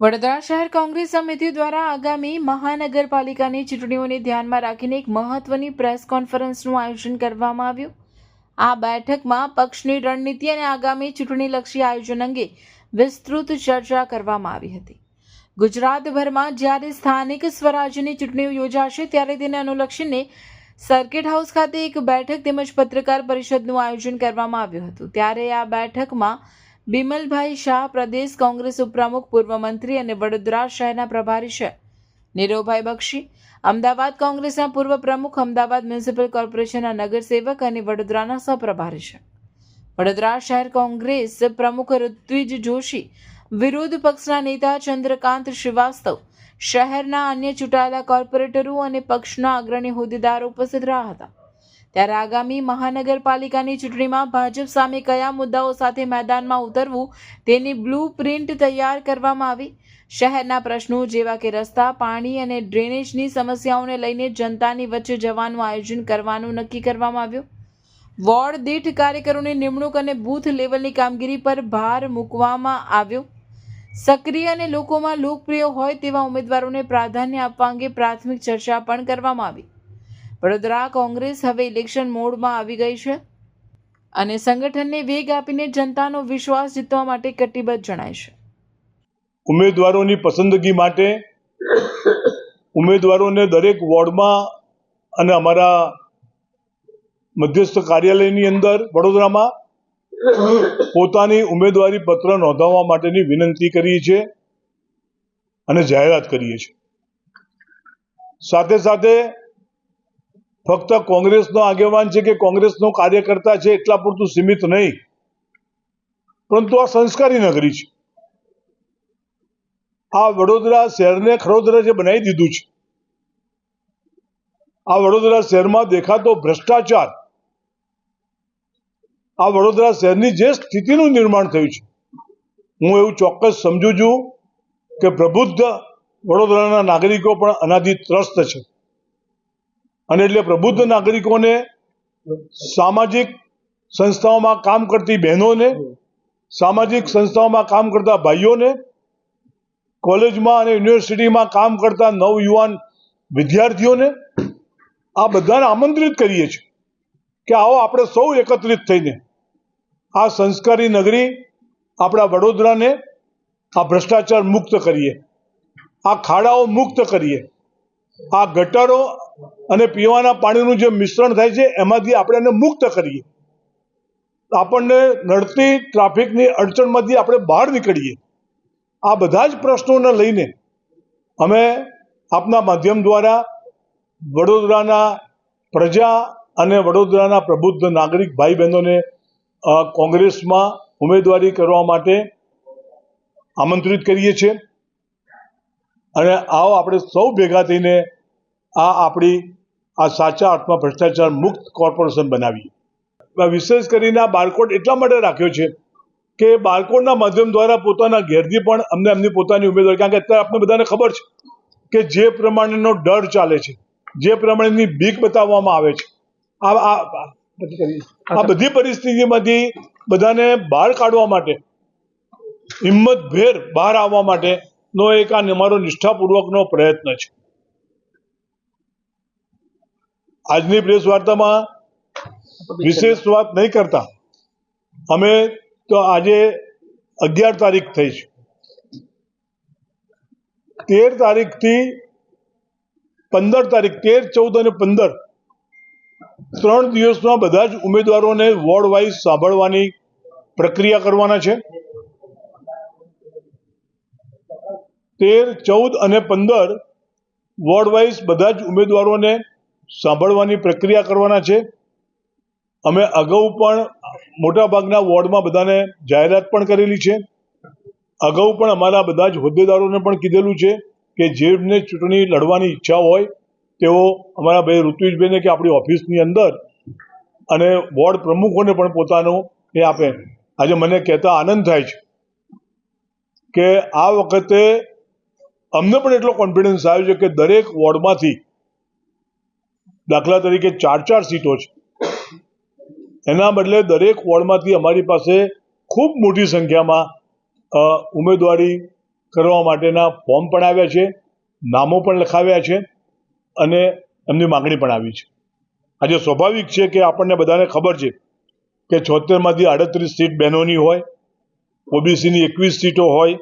વડોદરા શહેર કોંગ્રેસ સમિતિ દ્વારા આગામી મહાનગરપાલિકાની ચૂંટણીઓને ધ્યાનમાં રાખીને એક મહત્વની પ્રેસ કોન્ફરન્સનું આયોજન કરવામાં આવ્યું। આ બેઠકમાં પક્ષની રણનીતિ અને આગામી ચૂંટણીલક્ષી આયોજન અંગે વિસ્તૃત ચર્ચા કરવામાં આવી હતી। ગુજરાતભરમાં જ્યારે સ્થાનિક સ્વરાજ્યની ચૂંટણીઓ યોજાશે ત્યારે તેને અનુલક્ષીને સર્કિટ હાઉસ ખાતે એક બેઠક તેમજ પત્રકાર પરિષદનું આયોજન કરવામાં આવ્યું હતું। ત્યારે આ બેઠકમાં બિમલભાઈ શાહ, પ્રદેશ કોંગ્રેસ ઉપપ્રમુખ, પૂર્વ મંત્રી અને વડોદરા શહેરના પ્રભારી છે, નીરવભાઈ બક્ષી, અમદાવાદ કોંગ્રેસના પૂર્વ પ્રમુખ, અમદાવાદ મ્યુનિસિપલ કોર્પોરેશનના નગરસેવક અને વડોદરાના સહપ્રભારી છે, વડોદરા શહેર કોંગ્રેસ પ્રમુખ ઋત્વિજ જોશી, વિરોધ પક્ષના નેતા ચંદ્રકાંત શ્રીવાસ્તવ, શહેરના અન્ય ચૂંટાયેલા કોર્પોરેટરો અને પક્ષના અગ્રણી હોદ્દેદારો ઉપસ્થિત રહ્યા હતા। ત્યારે આગામી મહાનગરપાલિકાની ચૂંટણીમાં ભાજપ સામે કયા મુદ્દાઓ સાથે મેદાનમાં ઉતરવું તેની બ્લુ પ્રિન્ટ તૈયાર કરવામાં આવી। શહેરના પ્રશ્નો જેવા કે રસ્તા, પાણી અને ડ્રેનેજની સમસ્યાઓને લઈને જનતાની વચ્ચે જવાનું આયોજન કરવાનું નક્કી કરવામાં આવ્યું। વોર્ડ દીઠ કાર્યકરોની નિમણૂક અને બૂથ લેવલની કામગીરી પર ભાર મૂકવામાં આવ્યો। સક્રિય અને લોકોમાં લોકપ્રિય હોય તેવા ઉમેદવારોને પ્રાધાન્ય આપવા અંગે પ્રાથમિક ચર્ચા પણ કરવામાં આવી। વડોદરા કોંગ્રેસ હવે ઇલેક્શન મોડમાં આવી ગઈ છે અને સંગઠનને વેગ આપીને જનતાનો વિશ્વાસ જીતવા માટે કટિબદ્ધ જણાય છે। ઉમેદવારોની પસંદગી માટે ઉમેદવારોને દરેક વોર્ડમાં અને અમારા મધ્યસ્થ કાર્યાલયની અંદર વડોદરામાં પોતાની ઉમેદવારી પત્ર નોંધાવવા માટેની વિનંતી કરીએ છીએ અને જાહેરાત કરીએ છીએ। સાથે સાથે ફક્ત કોંગ્રેસનો આગેવાન છે કે કોંગ્રેસનો કાર્યકર્તા છે એટલા પૂરતું સીમિત નહીં, પરંતુ આ સંસ્કારી નગરી છે। આ વડોદરા શહેરને ખડોદરા જે બનાવી દીધું છે, આ વડોદરા શહેરમાં દેખાતો ભ્રષ્ટાચાર, આ વડોદરા શહેરની જે સ્થિતિનું નિર્માણ થયું છે, હું એવું ચોક્કસ સમજુ છું કે પ્રબુદ્ધ વડોદરાના નાગરિકો પણ અનાદિ ત્રસ્ત છે અને એટલે પ્રબુદ્ધ નાગરિકોને, સામાજિક સંસ્થાઓમાં કામ કરતી બહેનોને, સામાજિક સંસ્થાઓમાં કામ કરતા ભાઈઓને, કોલેજમાં અને યુનિવર્સિટીમાં કામ કરતા નવયુવાન વિદ્યાર્થીઓને આ બધાને આમંત્રિત કરીએ છીએ કે આવો આપણે સૌ એકત્રિત થઈને આ સંસ્કારી નગરી આપણા વડોદરાને આ ભ્રષ્ટાચાર મુક્ત કરીએ, આ ખાડાઓ મુક્ત કરીએ, આ ગટરો અને પીવાના પાણીનું જે મિશ્રણ થાય છે એમાંથી આપણે એને મુક્ત કરીએ, આપણને નડતી ટ્રાફિકની અડચણમાંથી આપણે બહાર નીકળીએ। આ બધા જ પ્રશ્નોને લઈને અમે આપના માધ્યમ દ્વારા વડોદરાના પ્રજા અને વડોદરાના પ્રબુદ્ધ નાગરિક ભાઈ બહેનોને કોંગ્રેસમાં ઉમેદવારી કરવા માટે આમંત્રિત કરીએ છીએ અને આવો આપણે સૌ ભેગા થઈને આપણી આ સાચા અર્થમાં ભ્રષ્ટાચાર મુક્ત કોર્પોરેશન બનાવીએ। વિશેષ કરીને આ બારકોડ એટલા માટે રાખ્યો છે કે બારકોડના માધ્યમ દ્વારા પોતાના ઘેરથી પણ અમને એમની પોતાની ઉમેદવારી, કારણ કે અત્યારે આપણે બધાને ખબર છે કે જે પ્રમાણેનો ડર ચાલે છે, જે પ્રમાણેની બીક બતાવવામાં આવે છે, આ બધી પરિસ્થિતિમાંથી બધાને બહાર કાઢવા માટે, હિંમતભેર બહાર આવવા માટેનો એક આ અમારો નિષ્ઠાપૂર્વકનો પ્રયત્ન છે। આજની પ્રેસ વાર્તામાં વિશેષ વાત નહીં કરતા, અમે તો આજે 11 તારીખ થઈ છે, 13 તારીખથી 15 તારીખ, 13, 14 અને 15 3 દિવસમાં બધા જ ઉમેદવારોને વોર્ડ વાઇઝ સાંભળવાની પ્રક્રિયા કરવાના છે। 13, 14 અને 15 વોર્ડ વાઇઝ બધા જ ઉમેદવારોને સાંભળવાની પ્રક્રિયા કરવાના છે। અમે અગાઉ પણ મોટાભાગના વોર્ડમાં બધાને જાહેરાત પણ કરેલી છે। અગાઉ પણ અમારા બધા જ હોદ્દેદારોને પણ કીધેલું છે કે જેમને ચૂંટણી લડવાની ઈચ્છા હોય તેઓ અમારા ભાઈ ઋત્વિજભાઈને કે આપણી ઓફિસની અંદર અને વોર્ડ પ્રમુખોને પણ પોતાનું એ આપે। આજે મને કહેતા આનંદ થાય છે કે આ વખતે અમને પણ એટલો કોન્ફિડન્સ આવ્યો છે કે દરેક વોર્ડમાંથી, દાખલા તરીકે 4 સીટો છે, એના બદલે દરેક વોર્ડમાંથી અમારી પાસે ખૂબ મોટી સંખ્યામાં ઉમેદવારી કરવા માટેના ફોર્મ પણ આવ્યા છે, નામો પણ લખાવ્યા છે અને એમની માગણી પણ આવી છે. આજે સ્વાભાવિક છે કે આપણને બધાને ખબર છે કે 76માંથી 38 સીટ બહેનોની હોય, ઓબીસીની 21 સીટો હોય,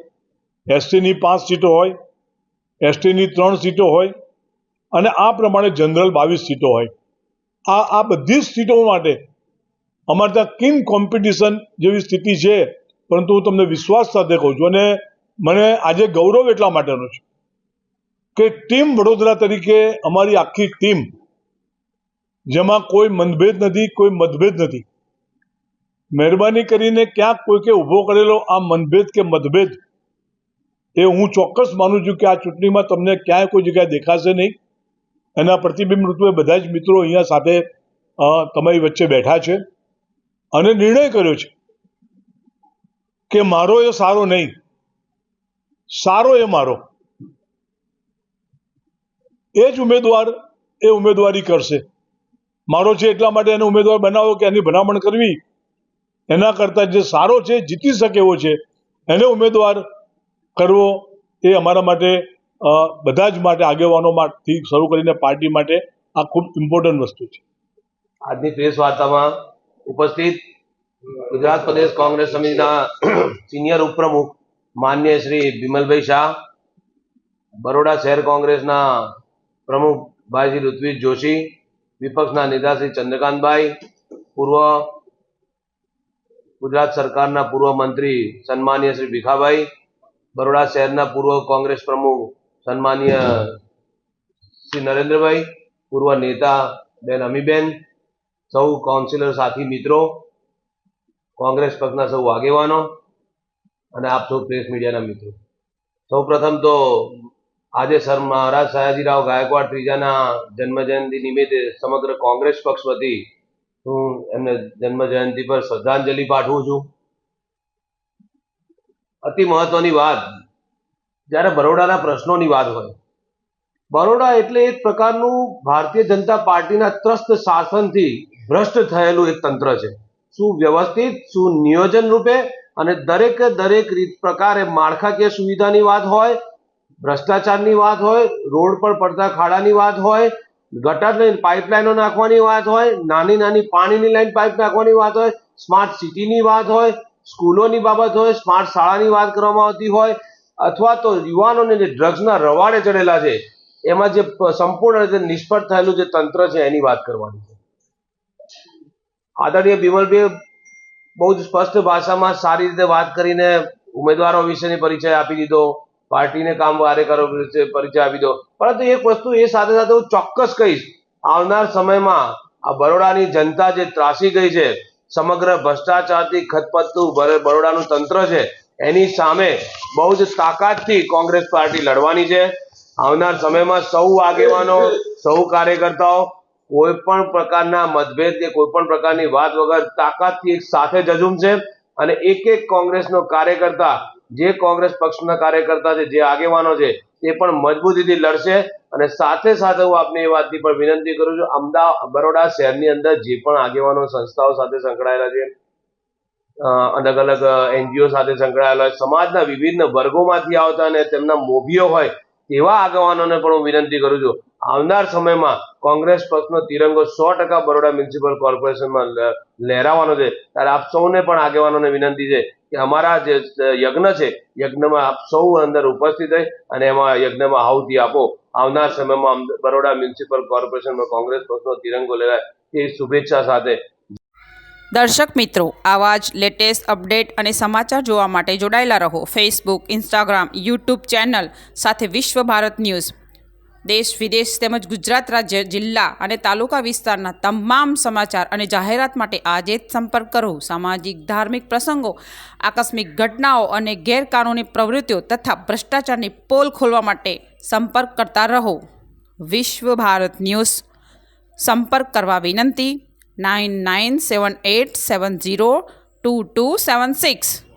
એસટીની 5 સીટો હોય, એસટીની 3 સીટો હોય અને આ પ્રમાણે જનરલ 22 સીટો હોય. આ બધી જ સીટો માટે અમારે ત્યાં કિંગ કોમ્પિટિશન જેવી સ્થિતિ છે. પરંતુ હું તમને વિશ્વાસ સાથે કહું છું અને મને આજે ગૌરવ એટલા માટેનો છે કે ટીમ વડોદરા તરીકે અમારી આખી ટીમ, જેમાં કોઈ મનભેદ નથી, કોઈ મતભેદ નથી. મહેરબાની કરીને ક્યાંક કોઈકે ઊભો કરેલો આ મનભેદ કે મતભેદ એ હું ચોક્કસ માનું છું કે આ ચૂંટણીમાં તમને ક્યાંય કોઈ જગ્યાએ દેખાશે નહીં. એના પ્રતિબિંબ રૂપે બધા જ મિત્રો અહીંયા સાથે તમારી વચ્ચે બેઠા છે અને નિર્ણય કર્યો છે કે મારો એ સારો નહીં, સારો એ મારો. એ જ ઉમેદવાર એ ઉમેદવારી કરશે. મારો છે એટલા માટે એને ઉમેદવાર બનાવો કે એની ભલામણ કરવી, એના કરતાં જે સારો છે, જીતી શકે એવો છે, એને ઉમેદવાર કરવો એ અમારા માટે બધા જ માટે, આગેવાનોમાંથી શરૂ કરીને પાર્ટી માટે આ ખૂબ ઇમ્પોર્ટન્ટ વસ્તુ છે. આજની પ્રેસ વાર્તામાં ઉપસ્થિત ગુજરાત પ્રદેશ કોંગ્રેસ સમિતિના સિનિયર ઉપપ્રમુખ માન્ય શ્રી બિમલભાઈ શાહ, બરોડા શહેર કોંગ્રેસના પ્રમુખ ભાઈ શ્રી ઋત્વિજ જોશી, વિપક્ષના નેતા શ્રી ચંદ્રકાંતભાઈ, પૂર્વ ગુજરાત સરકારના પૂર્વ મંત્રી સન્માનીય શ્રી ભીખાભાઈ, બરોડા શહેરના પૂર્વ કોંગ્રેસ પ્રમુખ સન્માનીય શ્રી નરેન્દ્રભાઈ, પૂર્વ નેતા બેન અમીબેન, સૌ કાઉન્સિલર સાથી મિત્રો, કોંગ્રેસ પક્ષના સૌ આગેવાનો અને આપ સૌ પ્રેસ મીડિયાના મિત્રો, સૌ પ્રથમ તો આજે સર મહારાજ સયાજીરાવ ગાયકવાડ ત્રીજાના જન્મજયંતિ નિમિત્તે સમગ્ર કોંગ્રેસ પક્ષ વતી હું એમને જન્મજયંતિ પર શ્રદ્ધાંજલિ પાઠવું છું. અતિ મહત્વની વાત, જ્યારે બરોડાના પ્રશ્નોની વાત હોય, બરોડા એટલે એક પ્રકારનું ભારતીય જનતા પાર્ટીના ત્રસ્ત શાસનથી ભ્રષ્ટ થયેલું એક તંત્ર છે. સુવ્યવસ્થિત, સુનિયોજન રૂપે અને દરેકે દરેક પ્રકારે માળખાકીય સુવિધાની વાત હોય, ભ્રષ્ટાચારની વાત હોય, રોડ પર પડતા ખાડાની વાત હોય, ગટરની પાઇપલાઇનો નાખવાની વાત હોય, નાની નાની પાણીની લાઈન પાઇપ નાખવાની વાત હોય, સ્માર્ટ સિટીની વાત હોય, સ્કૂલોની બાબત હોય, સ્માર્ટ શાળાની વાત કરવામાં આવતી હોય, અથવા તો યુવાનોને જે ડ્રગ્સના રવાડે ચડેલા છે એમાં જે સંપૂર્ણ રીતે નિષ્ફળ થયેલું જે તંત્ર છે એની વાત કરવાની છે. આદરણીય બિમલભાઈએ બહુ જ સ્પષ્ટ ભાષામાં સારી રીતે વાત કરીને ઉમેદવારો વિશેની પરિચય આપી દીધો, પાર્ટીને કામ કાર્યકરો વિશે પરિચય આપી દો. પરંતુ એક વસ્તુ એ સાથે સાથે હું ચોક્કસ કહીશ, આવનાર સમયમાં આ બરોડાની જનતા જે ત્રાસી ગઈ છે, સમગ્ર ભ્રષ્ટાચારથી ખતપતું બરોડાનું તંત્ર છે, એની સામે બહુ જ તાકાતથી કોંગ્રેસ પાર્ટી લડવાની છે. આવનાર સમયમાં સૌ આગેવાનો, સૌ કાર્યકર્તાઓ કોઈ પણ પ્રકારના મતભેદ કે કોઈ પણ પ્રકારની વાત વગર તાકાતથી એક સાથે ઝઝૂમશે અને એક એક કોંગ્રેસનો કાર્યકર્તા, જે કોંગ્રેસ પક્ષના કાર્યકર્તા છે, જે આગેવાનો છે, તે પણ મજબૂતીથી લડશે. અને સાથે સાથે હું આપને એ વાતની પણ વિનંતી કરું છું, બરોડા શહેરની અંદર જે પણ આગેવાનો સંસ્થાઓ સાથે સંકળાયેલા છે, અલગ અલગ એનજીઓ સાથે સંકળાયેલા હોય, સમાજના વિવિધ વર્ગોમાંથી આવતા અને તેમના મોભીઓ હોય તેવા આગેવાનોને પણ હું વિનંતી કરું છું, આવનાર સમયમાં કોંગ્રેસ પક્ષનો તિરંગો 100% બરોડા મ્યુનિસિપલ કોર્પોરેશનમાં લહેરાવાનો છે. ત્યારે આપ સૌને પણ આગેવાનોને વિનંતી છે કે અમારા જે યજ્ઞ છે, યજ્ઞમાં આપ સૌ અંદર ઉપસ્થિત થઈ અને એમાં યજ્ઞમાં આહુતિ આપો. આવનાર સમયમાં બરોડા મ્યુનિસિપલ કોર્પોરેશનમાં કોંગ્રેસ પક્ષનો તિરંગો લહેરાય તે શુભેચ્છા સાથે. દર્શક મિત્રો, આવા જ લેટેસ્ટ અપડેટ અને સમાચાર જોવા માટે જોડાયેલા રહો ફેસબુક, ઇન્સ્ટાગ્રામ, યુટ્યુબ ચેનલ સાથે વિશ્વ ભારત ન્યૂઝ. દેશ વિદેશ તેમજ ગુજરાત રાજ્ય, જિલ્લા અને તાલુકા વિસ્તારના તમામ સમાચાર અને જાહેરાત માટે આજે જ સંપર્ક કરો. સામાજિક, ધાર્મિક પ્રસંગો, આકસ્મિક ઘટનાઓ અને ગેરકાનૂની પ્રવૃત્તિઓ તથા ભ્રષ્ટાચારની પોલ ખોલવા માટે સંપર્ક કરતા રહો. વિશ્વ ભારત ન્યૂઝ. સંપર્ક કરવા વિનંતી 9978702276.